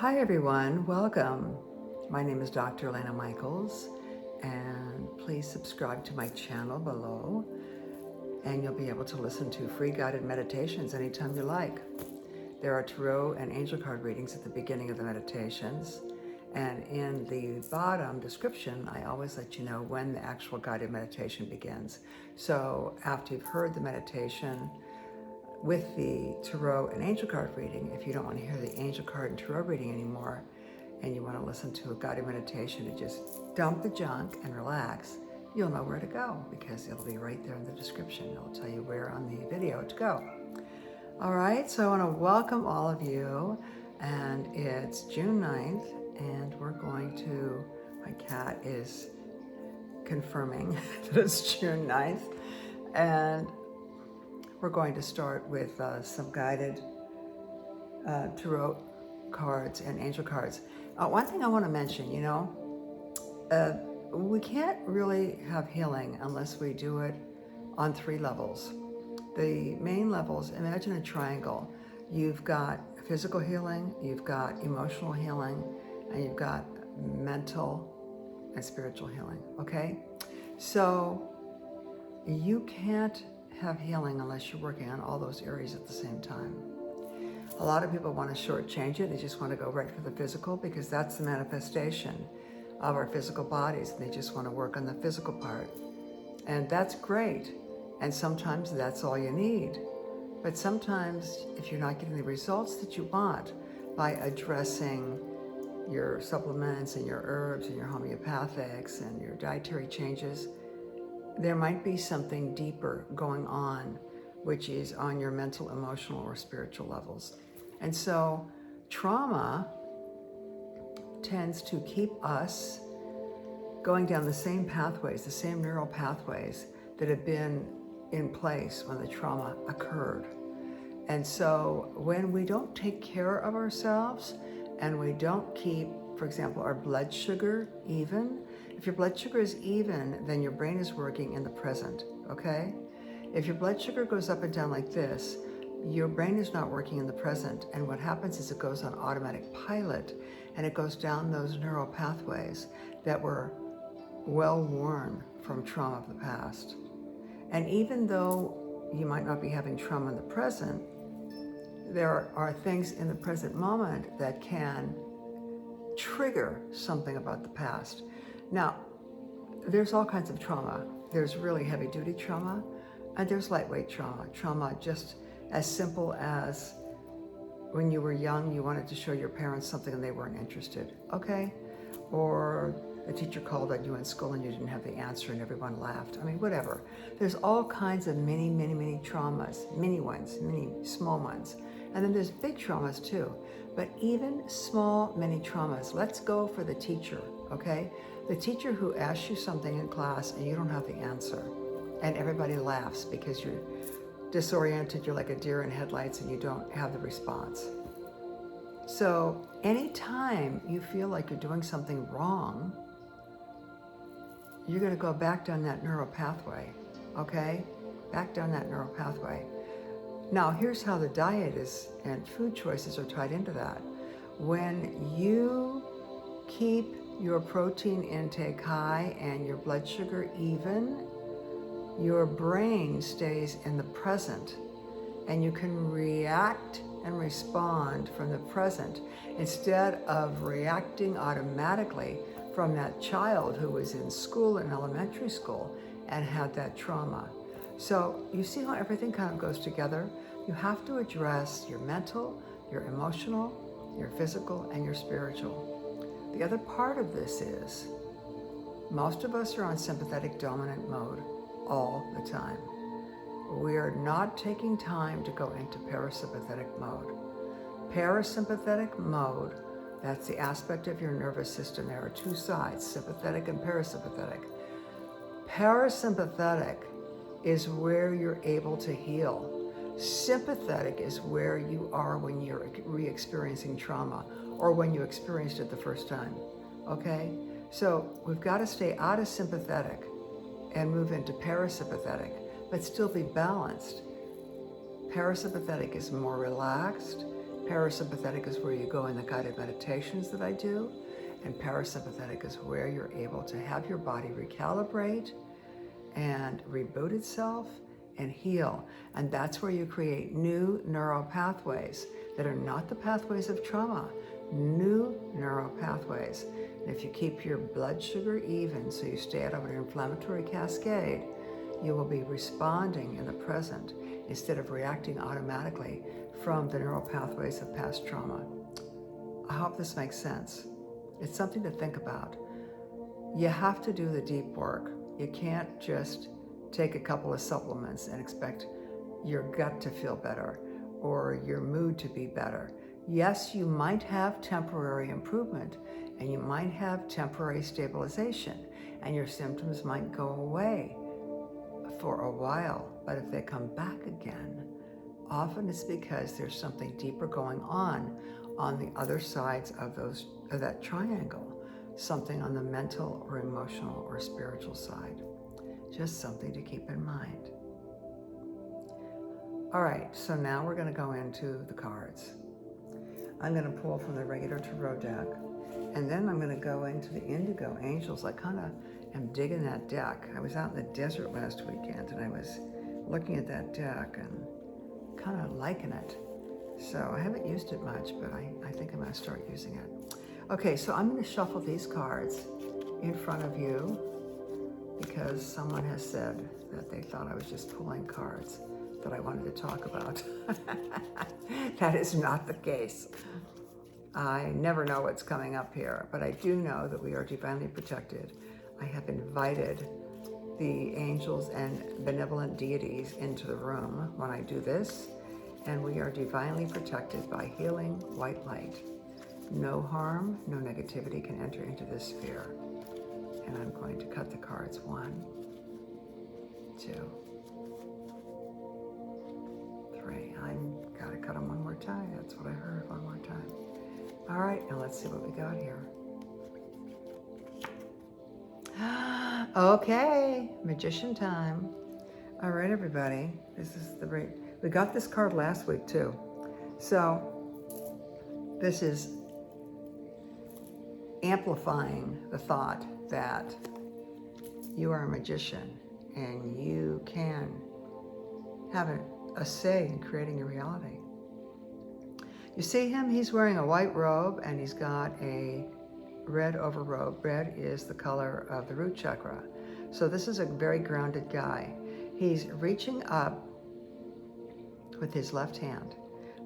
Hi everyone, welcome. My name is Dr. Elena Michaels, and please subscribe to my channel below, and you'll be able to listen to free guided meditations anytime you like. There are tarot and angel card readings at the beginning of the meditations, and in the bottom description, I always let you know when the actual guided meditation begins. So after you've heard the meditation with the tarot and angel card reading, if you don't want to hear the angel card and tarot reading anymore, and you want to listen to a guided meditation to just dump the junk and relax, you'll know where to go because it'll be right there in the description. It'll tell you where on the video to go. All right, so I want to welcome all of you, and it's June 9th, and we're going to, my cat is confirming that it's June 9th, and we're going to start with some guided tarot cards and angel cards. One thing I want to mention, we can't really have healing unless we do it on 3 levels. The main levels, imagine a triangle. You've got physical healing, you've got emotional healing, and you've got mental and spiritual healing, okay? So you can't have healing unless you're working on all those areas at the same time. A lot of people want to shortchange it. They just want to go right for the physical because that's the manifestation of our physical bodies. And they just want to work on the physical part. And that's great. And sometimes that's all you need. But sometimes if you're not getting the results that you want by addressing your supplements and your herbs and your homeopathics and your dietary changes, there might be something deeper going on, which is on your mental, emotional, or spiritual levels. And so trauma tends to keep us going down the same pathways, the same neural pathways that have been in place when the trauma occurred. And so when we don't take care of ourselves and we don't keep, for example, our blood sugar even, if your blood sugar is even, then your brain is working in the present, okay? If your blood sugar goes up and down like this, your brain is not working in the present, and what happens is it goes on automatic pilot, and it goes down those neural pathways that were well worn from trauma of the past. And even though you might not be having trauma in the present, there are things in the present moment that can trigger something about the past. Now, there's all kinds of trauma. There's really heavy-duty trauma, and there's lightweight trauma. Trauma just as simple as when you were young, you wanted to show your parents something and they weren't interested, okay? Or a teacher called on you in school and you didn't have the answer and everyone laughed. I mean, whatever. There's all kinds of many traumas, mini ones, many small ones. And then there's big traumas too. But even small, mini traumas, let's go for the teacher, okay? The teacher who asks you something in class and you don't have the answer, and everybody laughs because you're disoriented, you're like a deer in headlights and you don't have the response. So anytime you feel like you're doing something wrong, you're going to go back down that neural pathway, okay? Back down that neural pathway. Now, here's how the diet is and food choices are tied into that. When you keep your protein intake high and your blood sugar even, your brain stays in the present and you can react and respond from the present instead of reacting automatically from that child who was in school, in elementary school, and had that trauma. So you see how everything kind of goes together? You have to address your mental, your emotional, your physical, and your spiritual. The other part of this is most of us are on sympathetic dominant mode all the time. We are not taking time to go into parasympathetic mode. Parasympathetic mode, that's the aspect of your nervous system. There are 2 sides, sympathetic and parasympathetic. Parasympathetic is where you're able to heal. Sympathetic is where you are when you're re-experiencing trauma or when you experienced it the first time, okay? So we've got to stay out of sympathetic and move into parasympathetic, but still be balanced. Parasympathetic is more relaxed Parasympathetic is where you go in the guided meditations that I do, and parasympathetic is where you're able to have your body recalibrate and reboot itself and heal. And that's where you create new neural pathways that are not the pathways of trauma, new neural pathways. And if you keep your blood sugar even, so you stay out of an inflammatory cascade, you will be responding in the present instead of reacting automatically from the neural pathways of past trauma. I hope this makes sense. It's something to think about. You have to do the deep work. You can't just take a couple of supplements and expect your gut to feel better or your mood to be better. Yes, you might have temporary improvement and you might have temporary stabilization and your symptoms might go away for a while, but if they come back again, often it's because there's something deeper going on the other sides of that triangle, something on the mental or emotional or spiritual side. Just something to keep in mind. All right, so now we're going to go into the cards. I'm going to pull from the regular tarot deck, and then I'm going to go into the Indigo Angels. I kind of am digging that deck. I was out in the desert last weekend, and I was looking at that deck and kind of liking it. So I haven't used it much, but I think I'm going to start using it. Okay, so I'm going to shuffle these cards in front of you because someone has said that they thought I was just pulling cards that I wanted to talk about. That is not the case. I never know what's coming up here, but I do know that we are divinely protected. I have invited the angels and benevolent deities into the room when I do this, and we are divinely protected by healing white light. No harm, no negativity can enter into this sphere. And I'm going to cut the cards. 1, 2, 3. I'm gotta cut them one more time. That's what I heard, one more time. All right, now let's see what we got here. Okay, magician time. All right, everybody. This is the rate. We got this card last week too. So this is amplifying the thought that you are a magician and you can have a say in creating your reality. You see him? He's wearing a white robe and he's got a red overrobe. Red is the color of the root chakra. So this is a very grounded guy. He's reaching up with his left hand,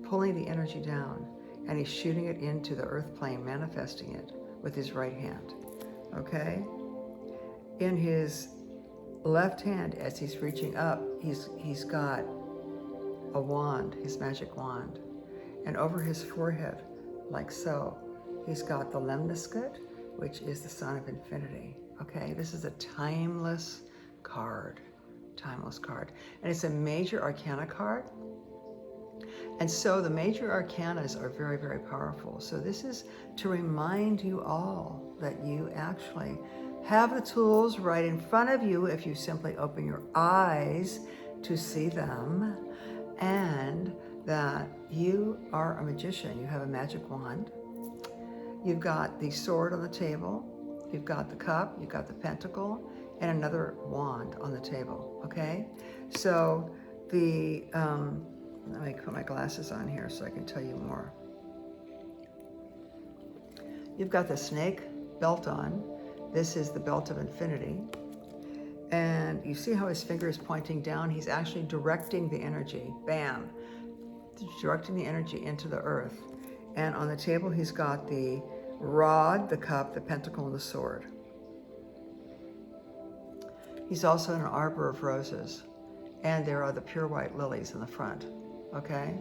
pulling the energy down, and he's shooting it into the earth plane, manifesting it with his right hand. Okay? In his left hand, as he's reaching up, he's got a wand, his magic wand. And over his forehead, like so, he's got the lemniscate, which is the sign of infinity. Okay? This is a timeless card. Timeless card. And it's a major arcana card. And so the major arcanas are very, very powerful. So this is to remind you all that you actually have the tools right in front of you if you simply open your eyes to see them, and that you are a magician. You have a magic wand. You've got the sword on the table. You've got the cup. You've got the pentacle and another wand on the table. Okay? So the... let me put my glasses on here so I can tell you more. You've got the snake belt on. This is the belt of infinity. And you see how his finger is pointing down? He's actually directing the energy. Bam. Directing the energy into the earth. And on the table, he's got the rod, the cup, the pentacle, and the sword. He's also in an arbor of roses. And there are the pure white lilies in the front. Okay?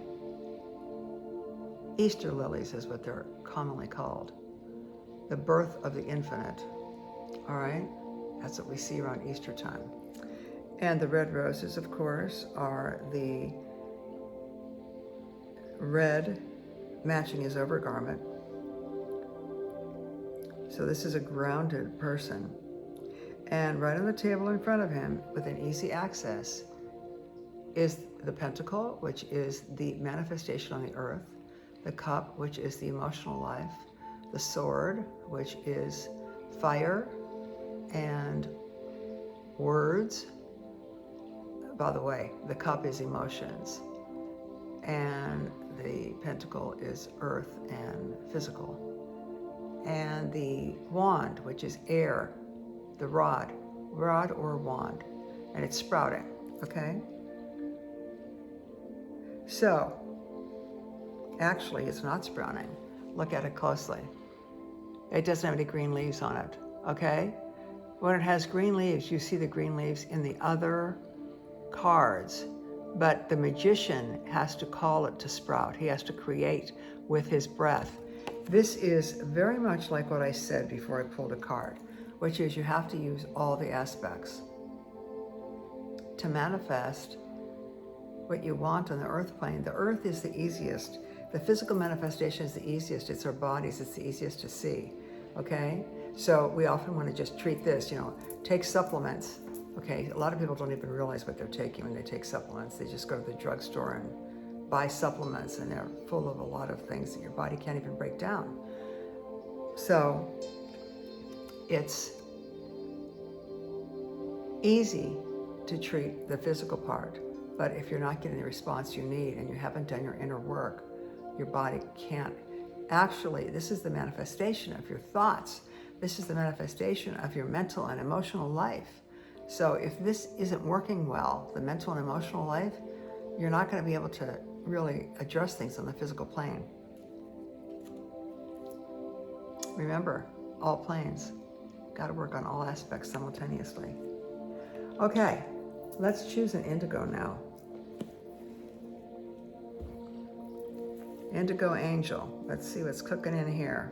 Easter lilies is what they're commonly called. The birth of the infinite. All right? That's what we see around Easter time. And the red roses, of course, are the red matching his overgarment. So this is a grounded person. And right on the table in front of him, within easy access, is the pentacle, which is the manifestation on the earth, the cup, which is the emotional life, the sword, which is fire and words. By the way, the cup is emotions, and the pentacle is earth and physical. And the wand, which is air, the rod or wand, and it's sprouting, okay? So, actually, it's not sprouting. Look at it closely. It doesn't have any green leaves on it, okay? When it has green leaves, you see the green leaves in the other cards, but the magician has to call it to sprout. He has to create with his breath. This is very much like what I said before I pulled a card, which is you have to use all the aspects to manifest what you want on the earth plane. The earth is the easiest. The physical manifestation is the easiest. It's our bodies. It's the easiest to see, okay? So we often want to just treat this, take supplements, okay? A lot of people don't even realize what they're taking when they take supplements. They just go to the drugstore and buy supplements, and they're full of a lot of things that your body can't even break down. So it's easy to treat the physical part, but if you're not getting the response you need and you haven't done your inner work, your body can't. Actually, this is the manifestation of your thoughts. This is the manifestation of your mental and emotional life. So if this isn't working well, the mental and emotional life, you're not going to be able to really address things on the physical plane. Remember, all planes. Got to work on all aspects simultaneously. Okay, let's choose an indigo now. Indigo Angel. Let's see what's cooking in here.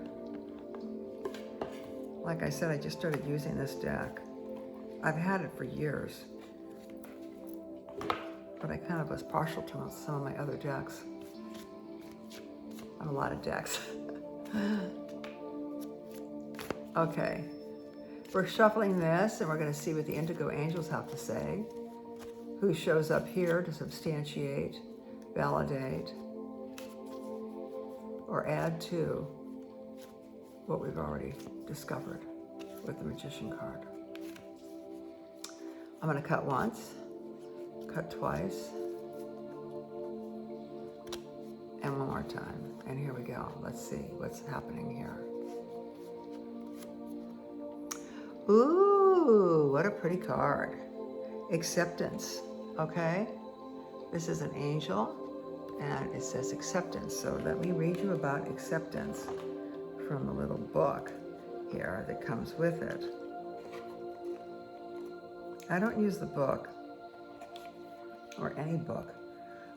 Like I said, I just started using this deck. I've had it for years, but I kind of was partial to some of my other decks. I have a lot of decks. Okay, we're shuffling this, and we're going to see what the Indigo Angels have to say. Who shows up here to substantiate, validate, or add to what we've already discovered with the Magician card. I'm going to cut once, cut twice, and one more time. And here we go. Let's see what's happening here. Ooh, what a pretty card. Acceptance, okay? This is an angel, and it says acceptance. So let me read you about acceptance from the little book here that comes with it. I don't use the book, or any book,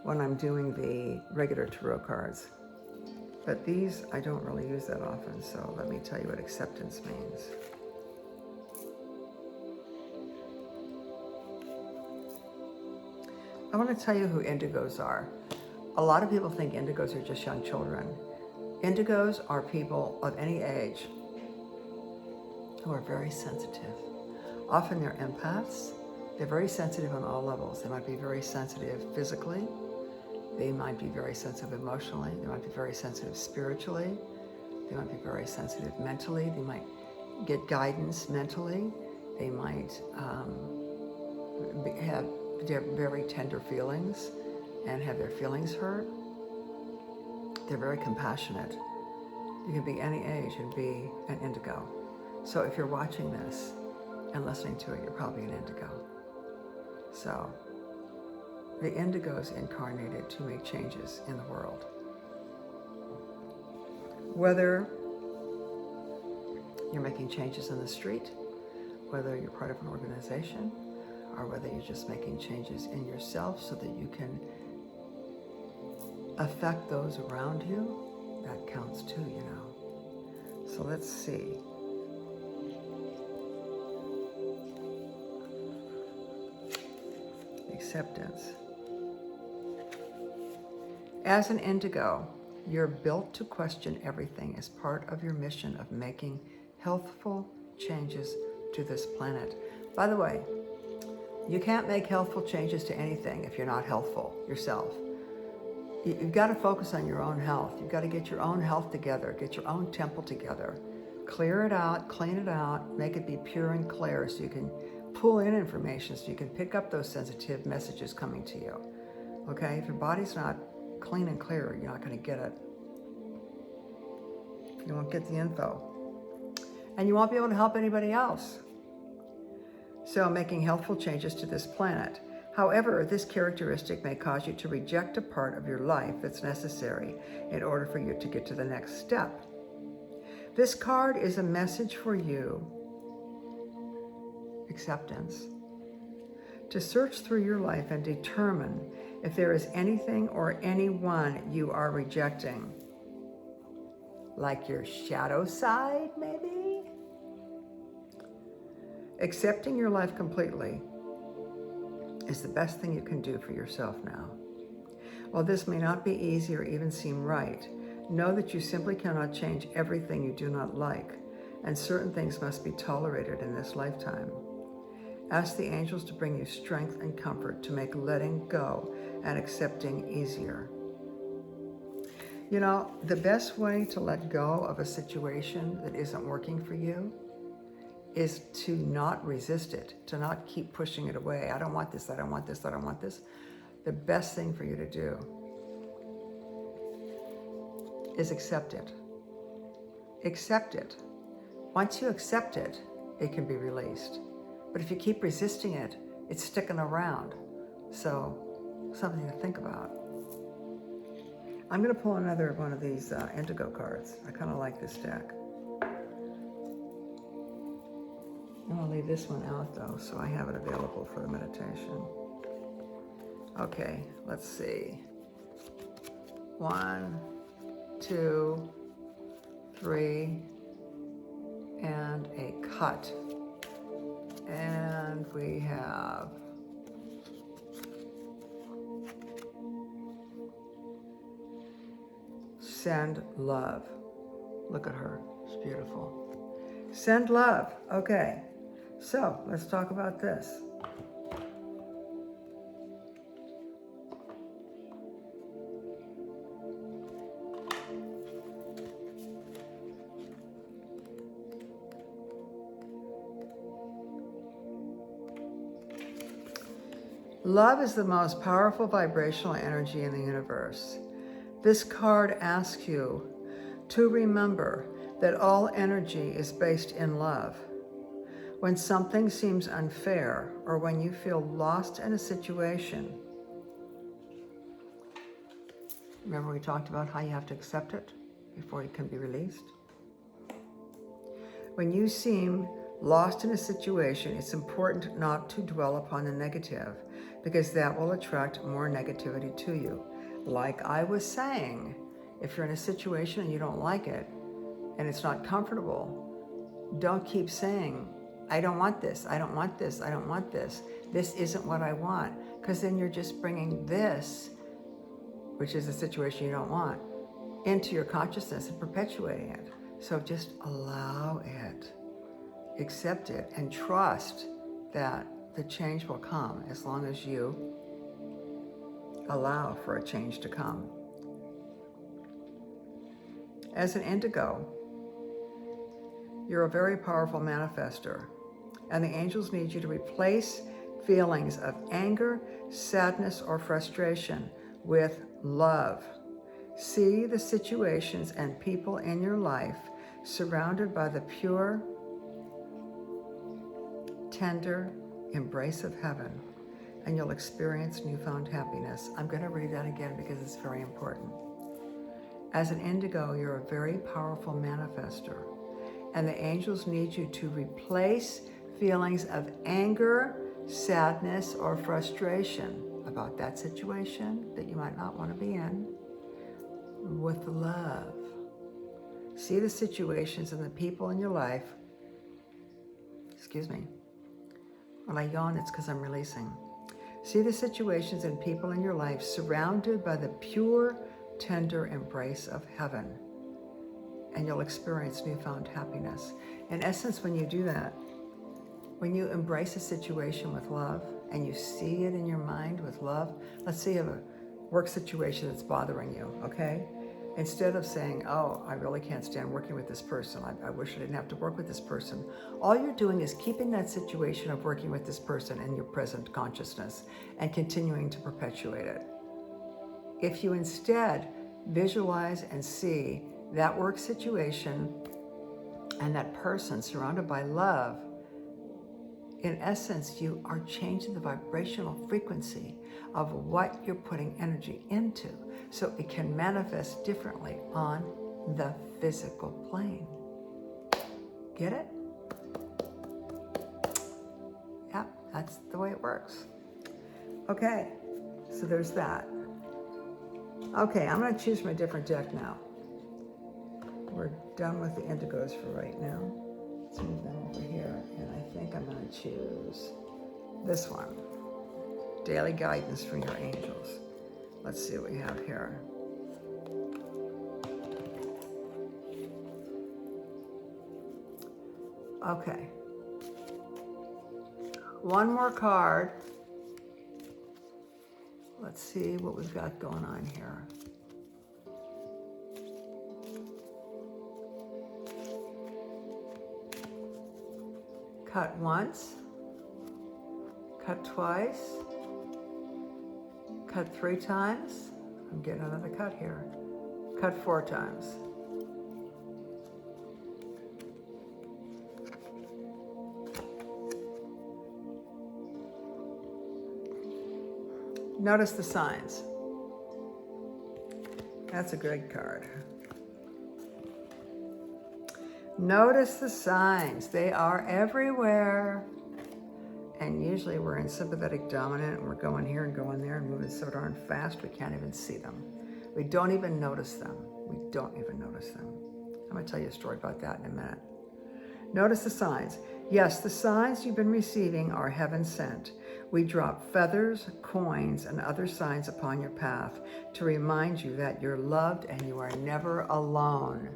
when I'm doing the regular tarot cards. But these I don't really use that often, so let me tell you what acceptance means. I want to tell you who indigos are. A lot of people think indigos are just young children. Indigos are people of any age who are very sensitive. Often they're empaths. They're very sensitive on all levels. They might be very sensitive physically. They might be very sensitive emotionally. They might be very sensitive spiritually. They might be very sensitive mentally. They might get guidance mentally. They might have very tender feelings and have their feelings hurt. They're very compassionate. You can be any age and be an indigo. So if you're watching this and listening to it, you're probably an indigo. So the indigos incarnated to make changes in the world. Whether you're making changes in the street, whether you're part of an organization, or whether you're just making changes in yourself so that you can affect those around you, that counts too, you know. So let's see. Acceptance. As an indigo, you're built to question everything as part of your mission of making healthful changes to this planet. By the way, you can't make healthful changes to anything if you're not healthful yourself. You've got to focus on your own health. You've got to get your own health together, get your own temple together. Clear it out, clean it out, make it be pure and clear so you can pull in information, so you can pick up those sensitive messages coming to you. Okay? If your body's not clean and clear, you're not going to get it. You won't get the info. And you won't be able to help anybody else. So making healthful changes to this planet. However, this characteristic may cause you to reject a part of your life that's necessary in order for you to get to the next step. This card is a message for you, acceptance, to search through your life and determine if there is anything or anyone you are rejecting. Like your shadow side, maybe? Accepting your life completely is the best thing you can do for yourself now. While this may not be easy or even seem right, know that you simply cannot change everything you do not like, and certain things must be tolerated in this lifetime. Ask the angels to bring you strength and comfort to make letting go and accepting easier. You know, the best way to let go of a situation that isn't working for you is to not resist it, to not keep pushing it away. I don't want this, I don't want this, I don't want this. The best thing for you to do is accept it. Accept it. Once you accept it, it can be released. But if you keep resisting it, it's sticking around. So, something to think about. I'm going to pull another one of these indigo cards. I kind of like this deck. I'm going to leave this one out though, so I have it available for the meditation. Okay, let's see. 1, 2, 3, and a cut. And we have send love. Look at her, it's beautiful. Send love, okay. So let's talk about this. Love is the most powerful vibrational energy in the universe. This card asks you to remember that all energy is based in love. When something seems unfair or when you feel lost in a situation, remember we talked about how you have to accept it before it can be released? When you seem lost in a situation, it's important not to dwell upon the negative because that will attract more negativity to you. Like I was saying, if you're in a situation and you don't like it and it's not comfortable, don't keep saying, I don't want this, I don't want this, I don't want this. This isn't what I want. Because then you're just bringing this, which is a situation you don't want, into your consciousness and perpetuating it. So just allow it, accept it, and trust that the change will come as long as you allow for a change to come. As an indigo, you're a very powerful manifester, and the angels need you to replace feelings of anger, sadness, or frustration with love. See the situations and people in your life surrounded by the pure, tender embrace of heaven, and you'll experience newfound happiness. I'm going to read that again because it's very important. As an indigo, you're a very powerful manifester, and the angels need you to replace feelings of anger, sadness, or frustration about that situation that you might not want to be in with love. See the situations and the people in your life. Excuse me. When I yawn, it's because I'm releasing. See the situations and people in your life surrounded by the pure, tender embrace of heaven, and you'll experience newfound happiness. In essence, when you do that, when you embrace a situation with love and you see it in your mind with love, let's say you have work situation that's bothering you, okay? Instead of saying, oh, I really can't stand working with this person. I wish I didn't have to work with this person. All you're doing is keeping that situation of working with this person in your present consciousness and continuing to perpetuate it. If you instead visualize and see that work situation and that person surrounded by love, in essence, you are changing the vibrational frequency of what you're putting energy into, so it can manifest differently on the physical plane. Get it? Yeah, that's the way it works. Okay, so there's that. Okay, I'm going to choose from a different deck now. We're done with the indigos for right now. Let's move them over here, and I think I'm going to choose this one. Daily guidance from your angels. Let's see what we have here. Okay. One more card. Let's see what we've got going on here. Cut once, cut twice, cut 3 times. I'm getting another cut here. Cut 4 times. Notice the signs. That's a good card. Notice the signs. They are everywhere. And usually we're in sympathetic dominant and we're going here and going there and moving so darn fast we can't even see them. We don't even notice them. We don't even notice them. I'm going to tell you a story about that in a minute. Notice the signs. Yes, the signs you've been receiving are heaven sent. We drop feathers, coins, and other signs upon your path to remind you that you're loved and you are never alone.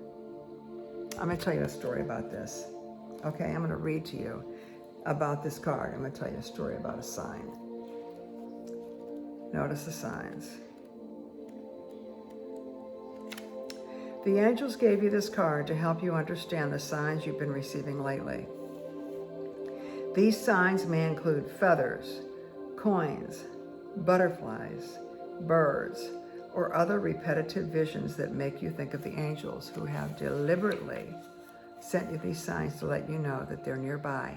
I'm going to tell you a story about this. Okay, I'm going to read to you about this card. I'm going to tell you a story about a sign. Notice the signs. The angels gave you this card to help you understand the signs you've been receiving lately. These signs may include feathers, coins, butterflies, birds, or other repetitive visions that make you think of the angels who have deliberately sent you these signs to let you know that they're nearby,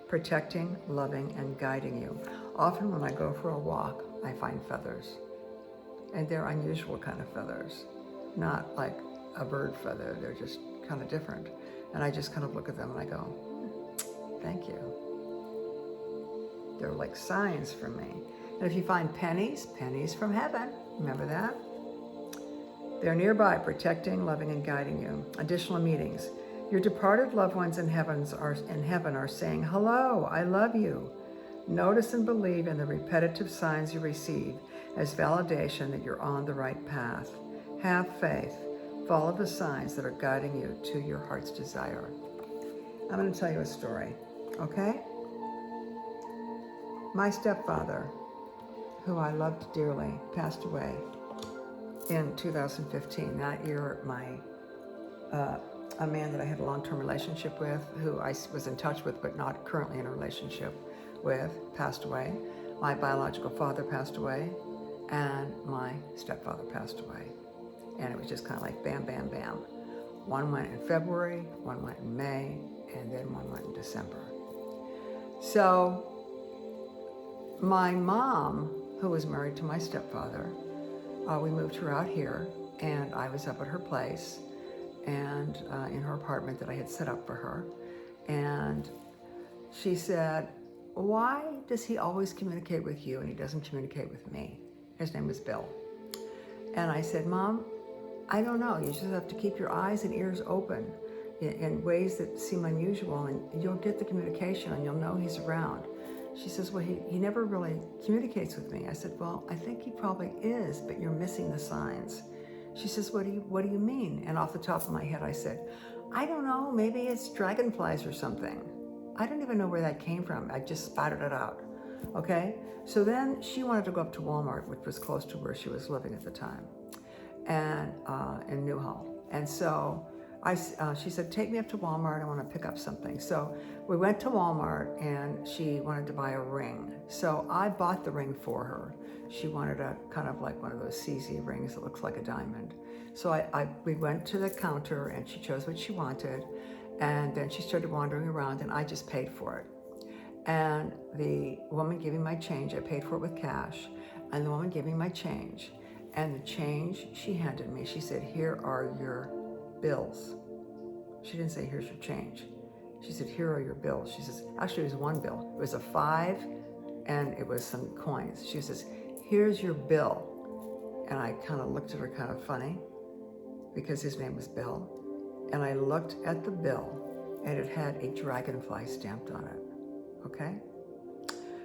protecting, loving, and guiding you. Often when I go for a walk, I find feathers. And they're unusual kind of feathers, not like a bird feather. They're just kind of different. And I just kind of look at them and I go, thank you. They're like signs for me. And if you find pennies, pennies from heaven. Remember that? They're nearby, protecting, loving, and guiding you. Additional meetings. Your departed loved ones in heaven are saying, hello, I love you. Notice and believe in the repetitive signs you receive as validation that you're on the right path. Have faith. Follow the signs that are guiding you to your heart's desire. I'm going to tell you a story, okay? My stepfather, who I loved dearly, passed away in 2015. That year, a man that I had a long-term relationship with, who I was in touch with but not currently in a relationship with, passed away. My biological father passed away, and my stepfather passed away. And it was just kind of like bam, bam, bam. One went in February, one went in May, and then one went in December. So my mom, who was married to my stepfather, we moved her out here, and I was up at her place and in her apartment that I had set up for her. And she said, why does he always communicate with you and he doesn't communicate with me? His name was Bill. And I said, Mom, I don't know. You just have to keep your eyes and ears open in ways that seem unusual, and you'll get the communication and you'll know he's around. She says, well, he never really communicates with me. I said, well, I think he probably is, but you're missing the signs. She says, what do you mean? And off the top of my head, I said, I don't know, maybe it's dragonflies or something. I don't even know where that came from. I just spouted it out. Okay? So then she wanted to go up to Walmart, which was close to where she was living at the time, and in Newhall. And so she said, take me up to Walmart, I want to pick up something. So we went to Walmart and she wanted to buy a ring. So I bought the ring for her. She wanted a kind of like one of those CZ rings that looks like a diamond. So we went to the counter and she chose what she wanted. And then she started wandering around and I just paid for it. And the woman gave me my change. I paid for it with cash. And the woman gave me my change. And the change she handed me, she said, here are your bills. She didn't say, here's your change. She said, here are your bills. She says, actually it was one bill. It was a 5 and it was some coins. She says, here's your bill. And I kind of looked at her kind of funny because his name was Bill. And I looked at the bill and it had a dragonfly stamped on it. Okay?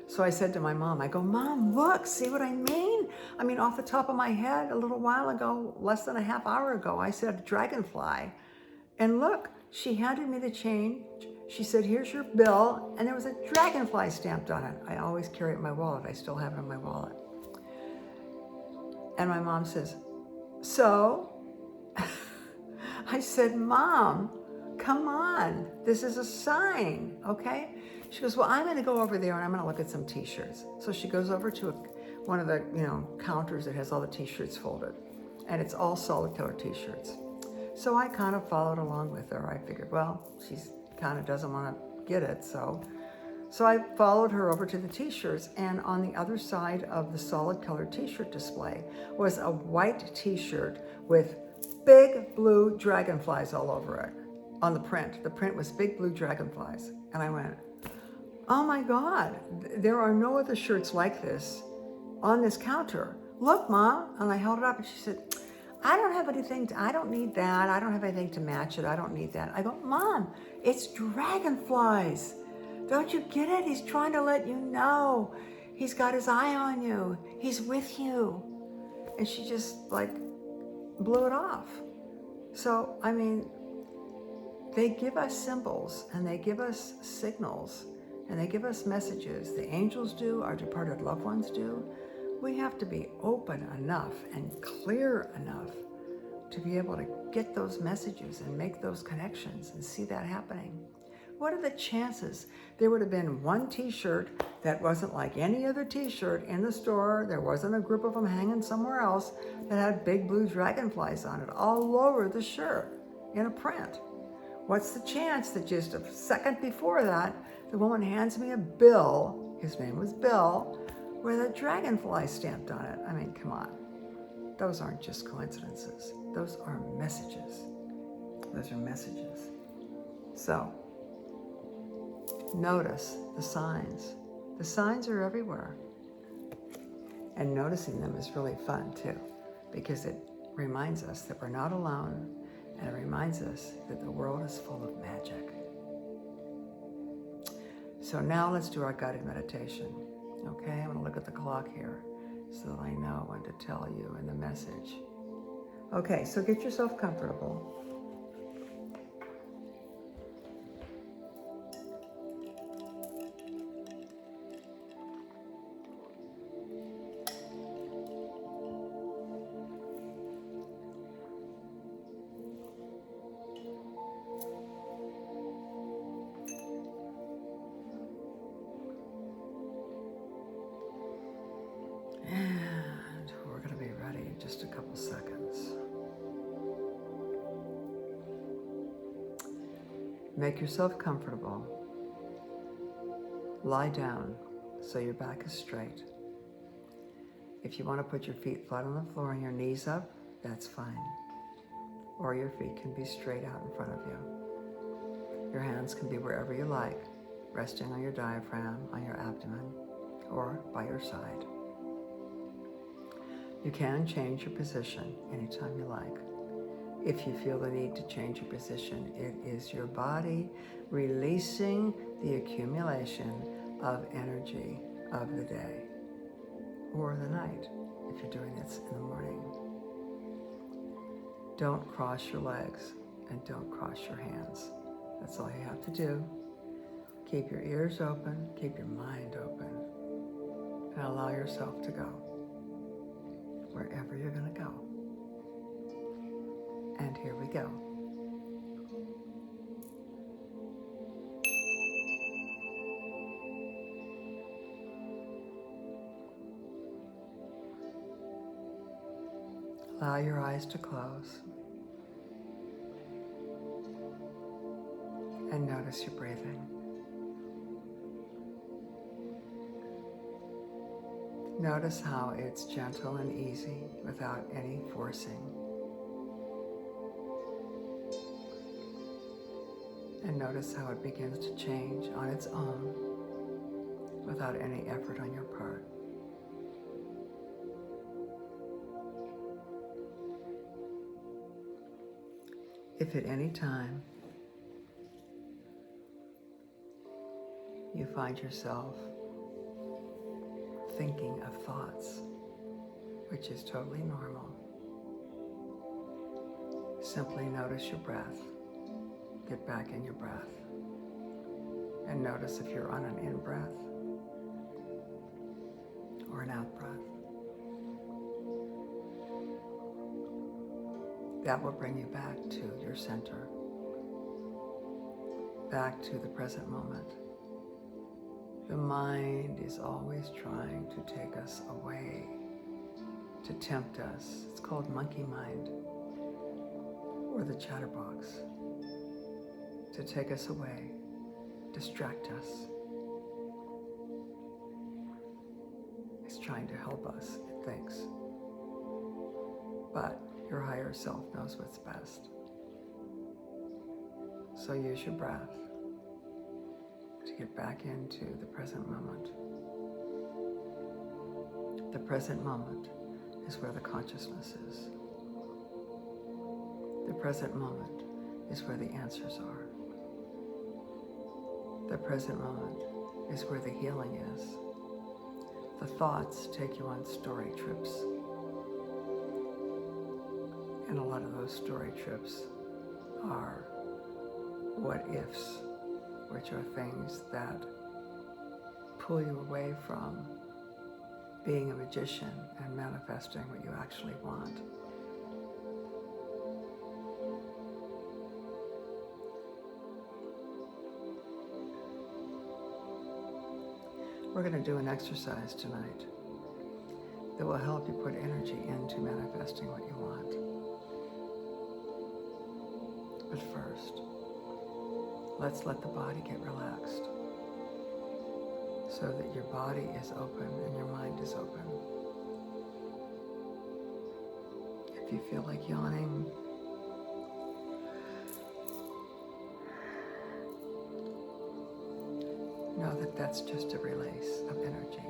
So I said to my mom, I go, Mom, look, see what I mean? I mean, off the top of my head, a little while ago, less than a half hour ago, I said dragonfly. And look, she handed me the change. She said, here's your bill. And there was a dragonfly stamped on it. I always carry it in my wallet. I still have it in my wallet. And my mom says, so? I said, Mom, come on. This is a sign, okay? She goes, well, I'm going to go over there and I'm going to look at some t-shirts. So she goes over to one of the counters that has all the t-shirts folded. And it's all solid color t-shirts. So I kind of followed along with her. I figured, well, she kind of doesn't want to get it. So I followed her over to the t-shirts. And on the other side of the solid color t-shirt display was a white t-shirt with big blue dragonflies all over it on the print. The print was big blue dragonflies. And I went, oh my God, there are no other shirts like this on this counter. Look, Mom. And I held it up and she said, I don't have anything, I don't need that. I don't have anything to match it. I don't need that. I go, Mom, it's dragonflies. Don't you get it? He's trying to let you know. He's got his eye on you. He's with you. And she just like blew it off. So, I mean, they give us symbols and they give us signals and they give us messages. The angels do, our departed loved ones do. We have to be open enough and clear enough to be able to get those messages and make those connections and see that happening. What are the chances there would have been one t-shirt that wasn't like any other t-shirt in the store, there wasn't a group of them hanging somewhere else that had big blue dragonflies on it all over the shirt in a print? What's the chance that just a second before that, the woman hands me a bill, his name was Bill, with a dragonfly stamped on it? I mean, come on. Those aren't just coincidences. Those are messages. Those are messages. So, notice the signs. The signs are everywhere. And noticing them is really fun too, because it reminds us that we're not alone, and it reminds us that the world is full of magic. So now let's do our guided meditation. Okay, I'm going to look at the clock here so that I know when to tell you in the message. Okay, so get yourself comfortable. And we're going to be ready in just a couple seconds. Make yourself comfortable. Lie down so your back is straight. If you want to put your feet flat on the floor and your knees up, that's fine. Or your feet can be straight out in front of you. Your hands can be wherever you like, resting on your diaphragm, on your abdomen, or by your side. You can change your position anytime you like. If you feel the need to change your position, it is your body releasing the accumulation of energy of the day or the night, if you're doing this in the morning. Don't cross your legs and don't cross your hands. That's all you have to do. Keep your ears open, keep your mind open. and allow yourself to go wherever you're going to go. And here we go. Allow your eyes to close and notice your breathing. Notice how it's gentle and easy without any forcing. And notice how it begins to change on its own without any effort on your part. If at any time you find yourself thinking of thoughts, which is totally normal, simply notice your breath. Get back in your breath. And notice if you're on an in-breath or an out-breath. That will bring you back to your center, back to the present moment. The mind is always trying to take us away, to tempt us. It's called monkey mind, or the chatterbox, to take us away, distract us. It's trying to help us, it thinks. But your higher self knows what's best. So use your breath to get back into the present moment. The present moment is where the consciousness is. The present moment is where the answers are. The present moment is where the healing is. The thoughts take you on story trips. And a lot of those story trips are what ifs, which are things that pull you away from being a magician and manifesting what you actually want. We're going to do an exercise tonight that will help you put energy into manifesting what you want. But first, let's let the body get relaxed so that your body is open and your mind is open. If you feel like yawning, know that that's just a release of energy.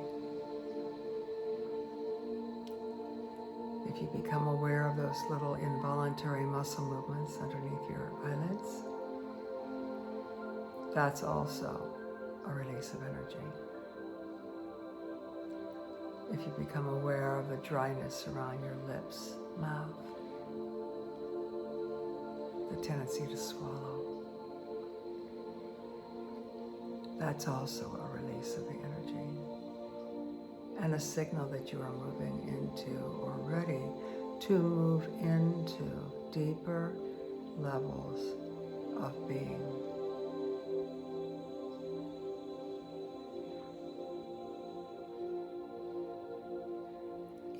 If you become aware of those little involuntary muscle movements underneath your eyelids, that's also a release of energy. If you become aware of the dryness around your lips, mouth, the tendency to swallow, that's also a release of the energy and a signal that you are moving into or ready to move into deeper levels of being.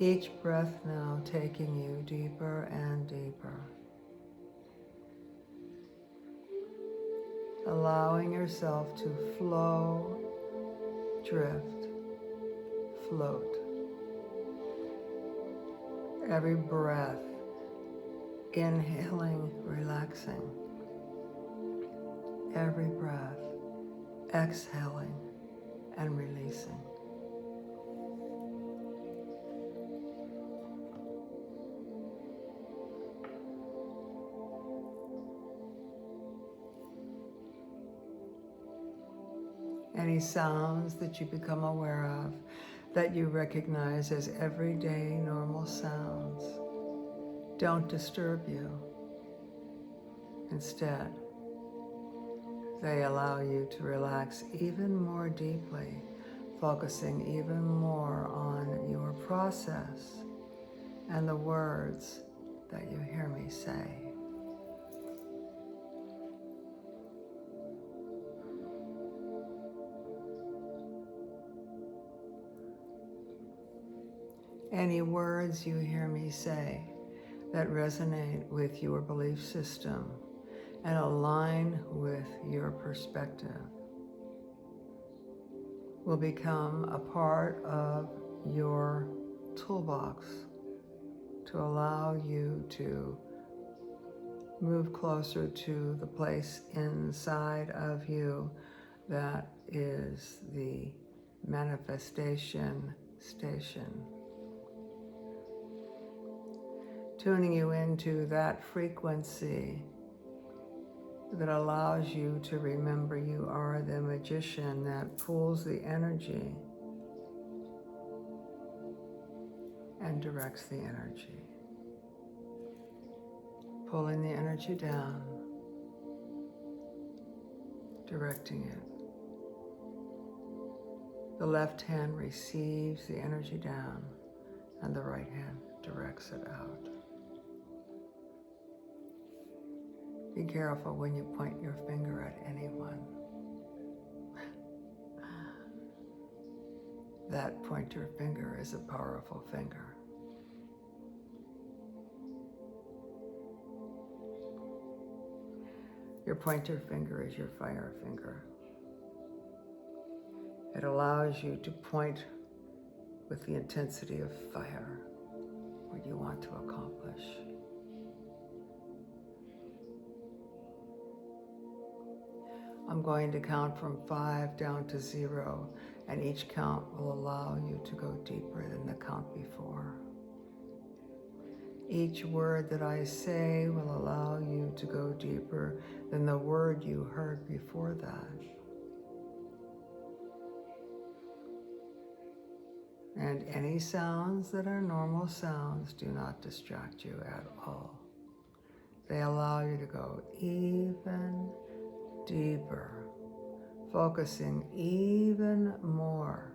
Each breath now taking you deeper and deeper. Allowing yourself to flow, drift, float. Every breath, inhaling, relaxing. Every breath, exhaling and releasing. Any sounds that you become aware of that you recognize as everyday normal sounds don't disturb you. Instead, they allow you to relax even more deeply focusing even more on your process and the words that you hear me say. Any words you hear me say that resonate with your belief system and align with your perspective will become a part of your toolbox to allow you to move closer to the place inside of you that is the manifestation station. Tuning you into that frequency that allows you to remember you are the magician that pulls the energy and directs the energy. Pulling the energy down, directing it. The left hand receives the energy down and the right hand directs it out. Be careful when you point your finger at anyone. That pointer finger is a powerful finger. Your pointer finger is your fire finger. It allows you to point with the intensity of fire what you want to accomplish. I'm going to count from 5 down to 0, and each count will allow you to go deeper than the count before. Each word that I say will allow you to go deeper than the word you heard before that. And any sounds that are normal sounds do not distract you at all. They allow you to go even deeper, focusing even more.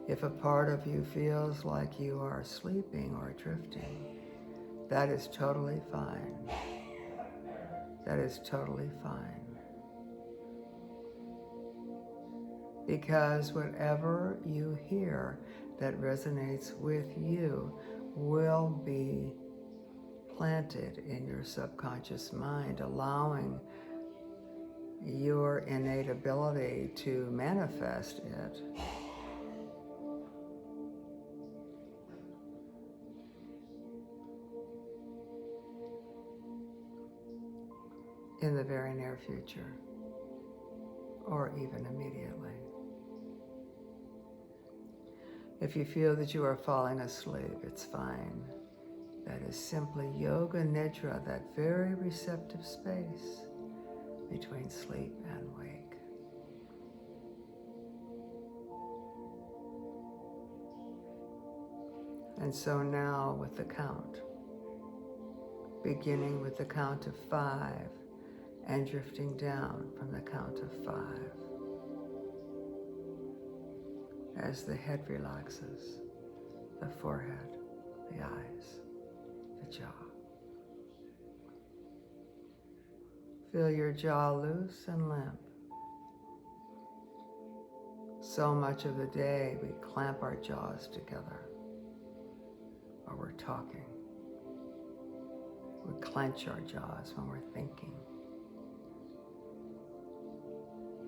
If a part of you feels like you are sleeping or drifting, that is totally fine. That is totally fine. Because whatever you hear that resonates with you will be planted in your subconscious mind, allowing your innate ability to manifest it. In the very near future, or even immediately. If you feel that you are falling asleep, it's fine. That is simply yoga nidra, that very receptive space between sleep and wake. And so now with the count, beginning with the count of 5 and drifting down from the count of 5. As the head relaxes, the forehead, the eyes, the jaw. Feel your jaw loose and limp. So much of the day we clamp our jaws together, or we're talking. We clench our jaws when we're thinking.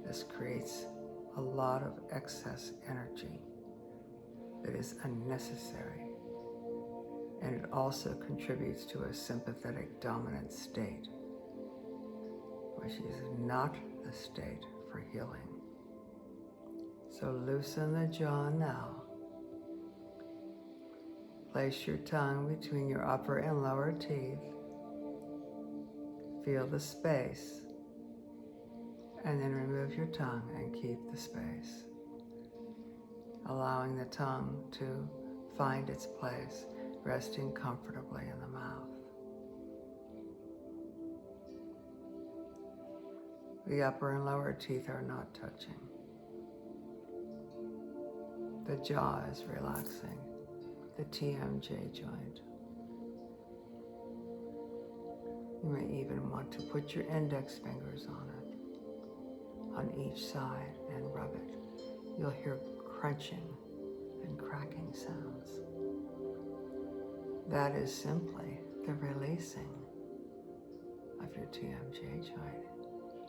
This creates a lot of excess energy that is unnecessary, and it also contributes to a sympathetic dominant state, which is not the state for healing. So loosen the jaw now. Place your tongue between your upper and lower teeth. Feel the space. And then remove your tongue and keep the space, allowing the tongue to find its place, resting comfortably in the mouth. The upper and lower teeth are not touching. The jaw is relaxing, the TMJ joint. You may even want to put your index fingers on it, on each side, and rub it. You'll hear crunching and cracking sounds. That is simply the releasing of your TMJ joint,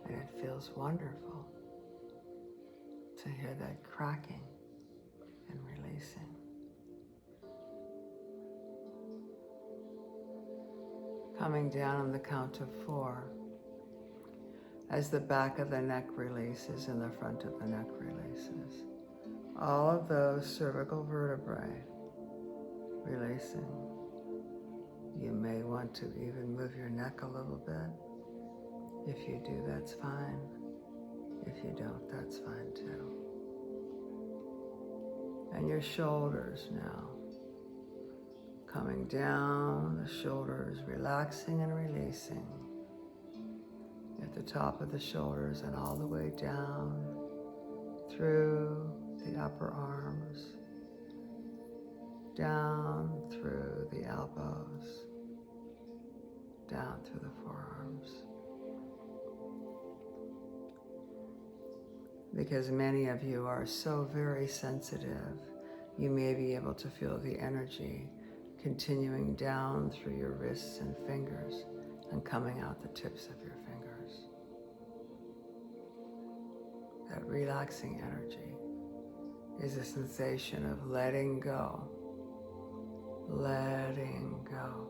and it feels wonderful to hear that cracking and releasing. Coming down on the count of 4, as the back of the neck releases and the front of the neck releases. All of those cervical vertebrae releasing. You may want to even move your neck a little bit. If you do, that's fine. If you don't, that's fine too. And your shoulders now. Coming down the shoulders, relaxing and releasing. At the top of the shoulders and all the way down through the upper arms, down through the elbows, down through the forearms. Because many of you are so very sensitive, you may be able to feel the energy continuing down through your wrists and fingers and coming out the tips of your fingers. That relaxing energy is a sensation of letting go, letting go,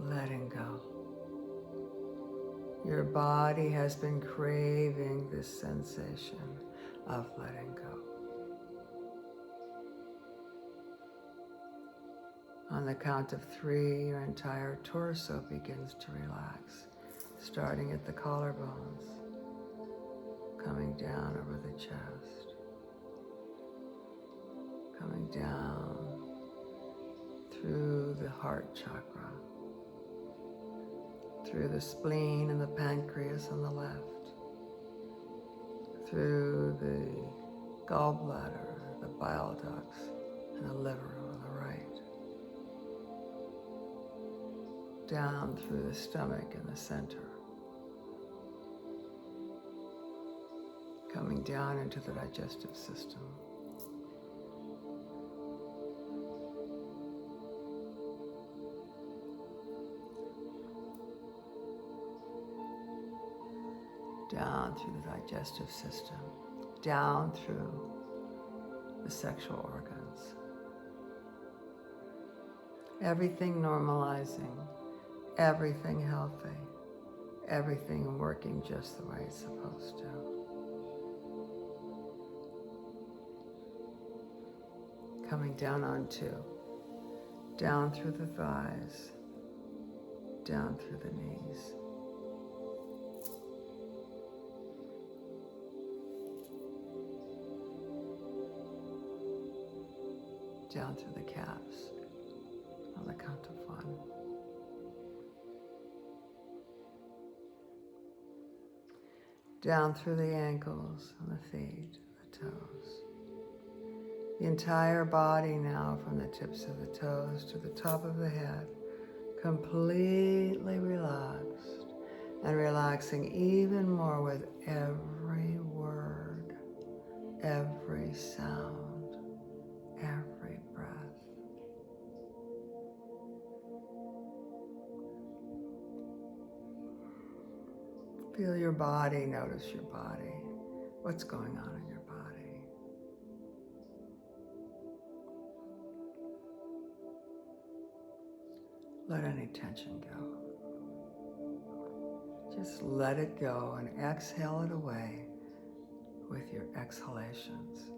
letting go. Your body has been craving this sensation of letting go. On the count of 3, your entire torso begins to relax, starting at the collarbones, coming down over the chest, coming down through the heart chakra, through the spleen and the pancreas on the left, through the gallbladder, the bile ducts, and the liver on the right, down through the stomach in the center, coming down into the digestive system. Down through the digestive system, down through the sexual organs. Everything normalizing, everything healthy, everything working just the way it's supposed to. Coming down on 2, down through the thighs, down through the knees. Down through the calves on the count of 1. Down through the ankles and the feet, the toes. The entire body now, from the tips of the toes to the top of the head, completely relaxed, and relaxing even more with every word, every sound, every breath. Feel your body, notice your body. What's going on in your body? Let any tension go. Just let it go and exhale it away with your exhalations.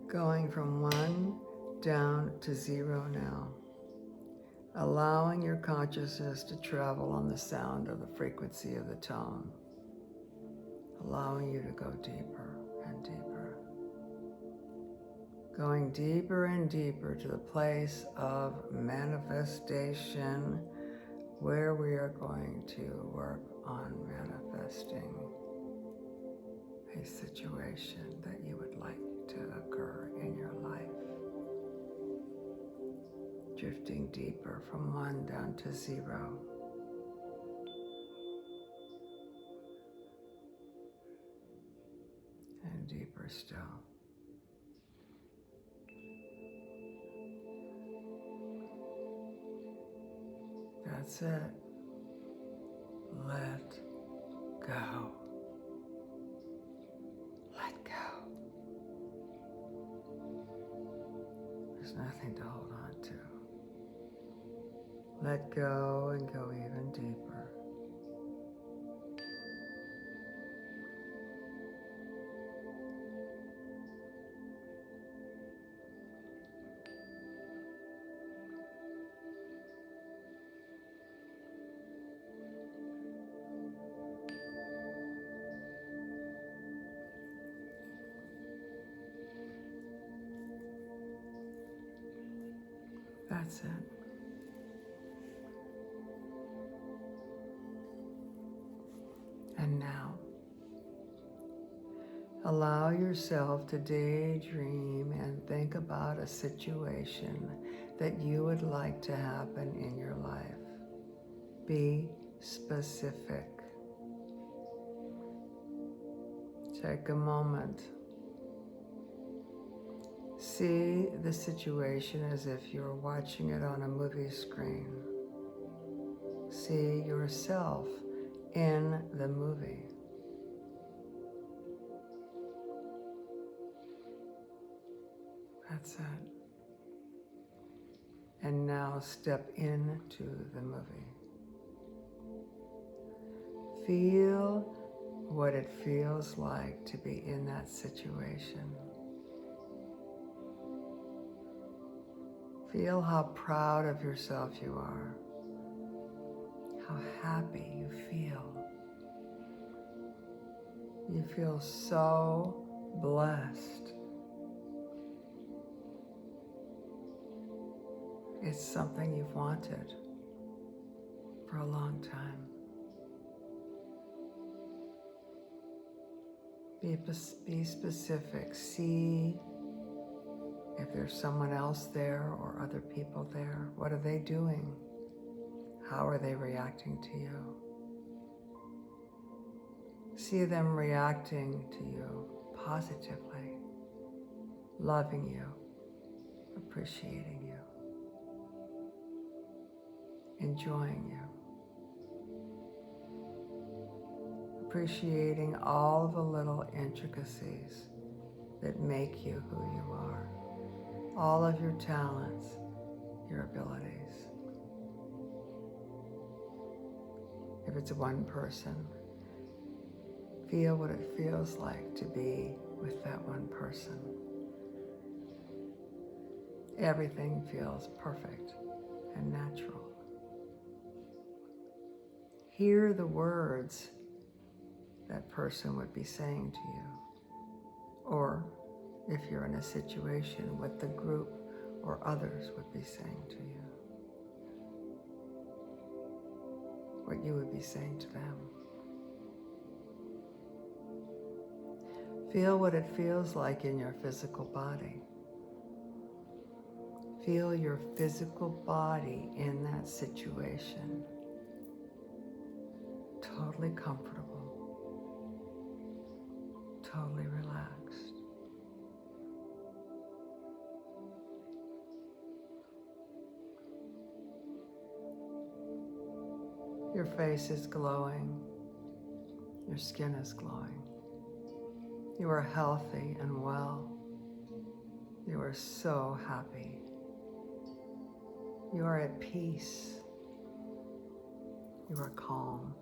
Going from 1 down to 0 now. Allowing your consciousness to travel on the sound of the frequency of the tone. Allowing you to go deeper and deeper. Going deeper and deeper to the place of manifestation, where we are going to work on manifesting a situation that you would like to occur in your life. Drifting deeper from 1 down to 0. And deeper still. That's it. Let go. Let go. There's nothing to hold on to. Let go and go even deeper. That's it. And now, allow yourself to daydream and think about a situation that you would like to happen in your life. Be specific. Take a moment. See the situation as if you're watching it on a movie screen. See yourself in the movie. That's it. And now step into the movie. Feel what it feels like to be in that situation. Feel how proud of yourself you are, how happy you feel. You feel so blessed. It's something you've wanted for a long time. Be specific. See if there's someone else there or other people there. What are they doing? How are they reacting to you? See them reacting to you positively, loving you, appreciating you, enjoying you, appreciating all the little intricacies that make you who you are, all of your talents, your abilities. If it's one person, feel what it feels like to be with that one person. Everything feels perfect and natural. Hear the words that person would be saying to you. Or if you're in a situation, what the group or others would be saying to you. What you would be saying to them. Feel what it feels like in your physical body. Feel your physical body in that situation. Totally comfortable. Totally relaxed. Your face is glowing. Your skin is glowing. You are healthy and well. You are so happy. You are at peace. You are calm.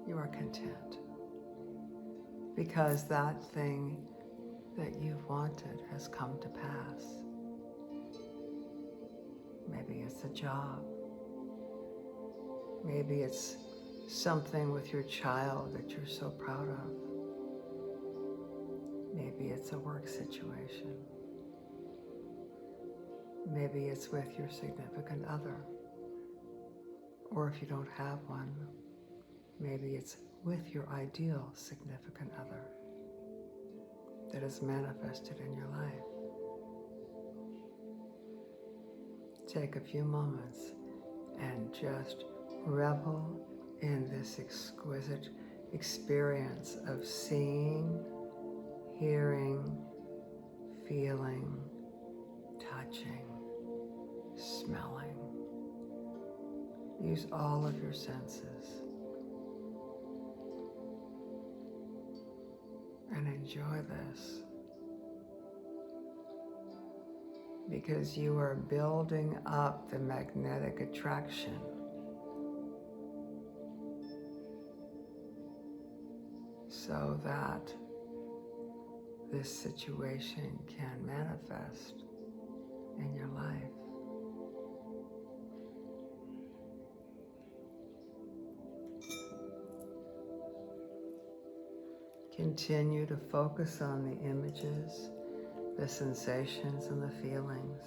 You are content. Because that thing that you've wanted has come to pass. Maybe it's a job. Maybe it's something with your child that you're so proud of. Maybe it's a work situation. Maybe it's with your significant other. Or if you don't have one, maybe it's with your ideal significant other that is manifested in your life. Take a few moments and just revel in this exquisite experience of seeing, hearing, feeling, touching, smelling. Use all of your senses and enjoy this, because you are building up the magnetic attraction so that this situation can manifest in your life. Continue to focus on the images, the sensations, and the feelings.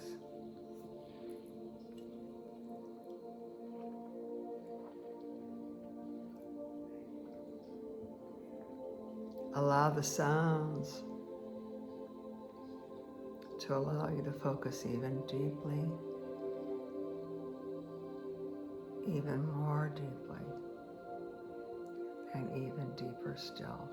Allow the sounds to allow you to focus even deeply, even more deeply, and even deeper still.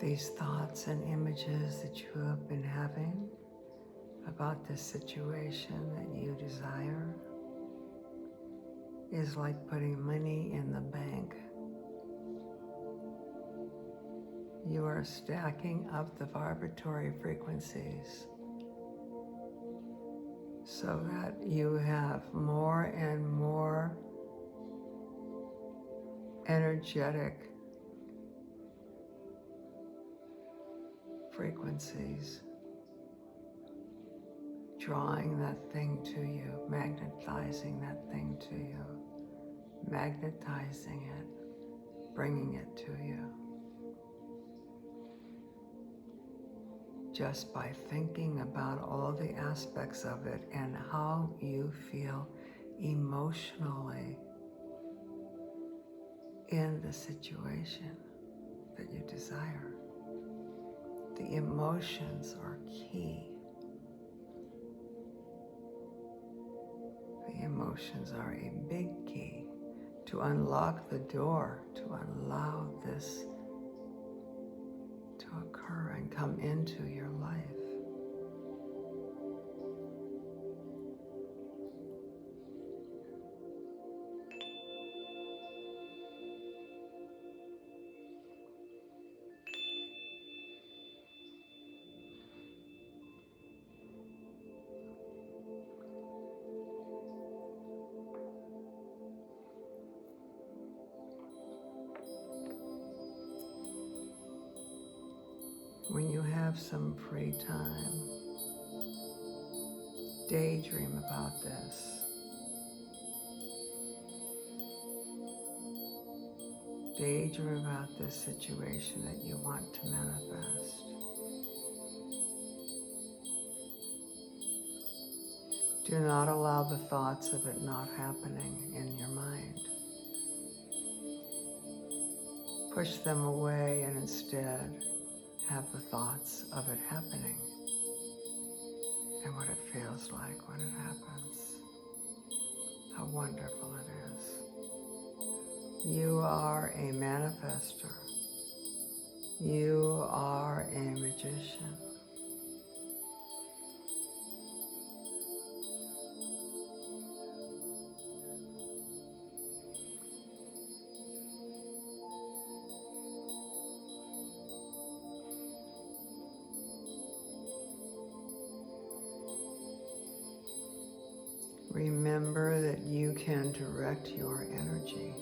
these thoughts and images that you have been having about this situation that you desire is like putting money in the bank. You are stacking up the vibratory frequencies so that you have more and more energetic frequencies drawing that thing to you, magnetizing that thing to you, magnetizing it, bringing it to you. Just by thinking about all the aspects of it and how you feel emotionally in the situation that you desire. The emotions are key. The emotions are a big key to unlock the door, to allow this to occur and come into your life. When you have some free time, daydream about this. Daydream about this situation that you want to manifest. Do not allow the thoughts of it not happening in your mind. Push them away and instead have the thoughts of it happening and what it feels like when it happens. How wonderful it is. You are a manifester. You are a magician. Remember that you can direct your energy.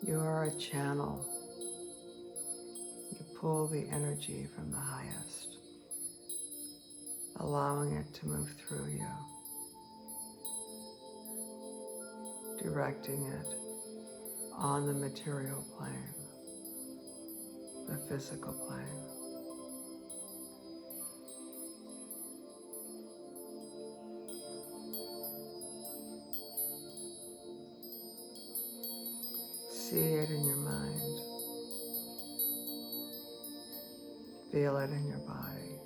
You are a channel. You pull the energy from the highest, allowing it to move through you, directing it on the material plane, the physical plane. See it in your mind. Feel it in your body.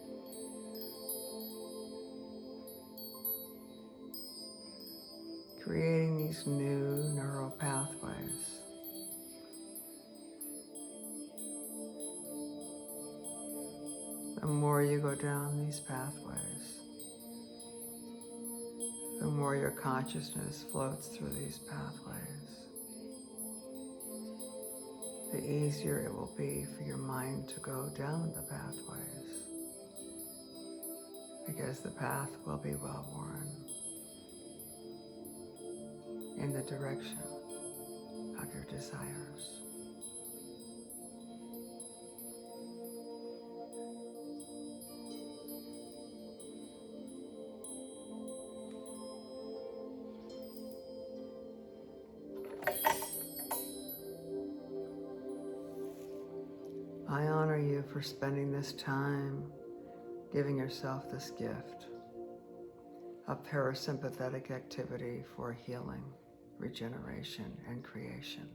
Creating these new neural pathways. The more you go down these pathways, the more your consciousness floats through these pathways, the easier it will be for your mind to go down the pathways, because the path will be well worn in the direction of your desires. I honor you for spending this time giving yourself this gift of parasympathetic activity for healing, regeneration, and creation.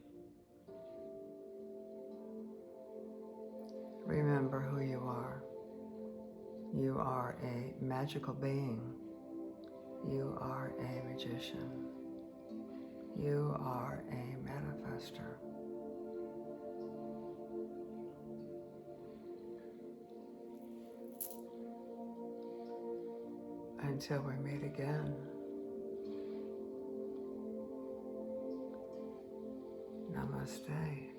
Remember who you are. You are a magical being. You are a magician. You are a manifester. Until we meet again. Namaste.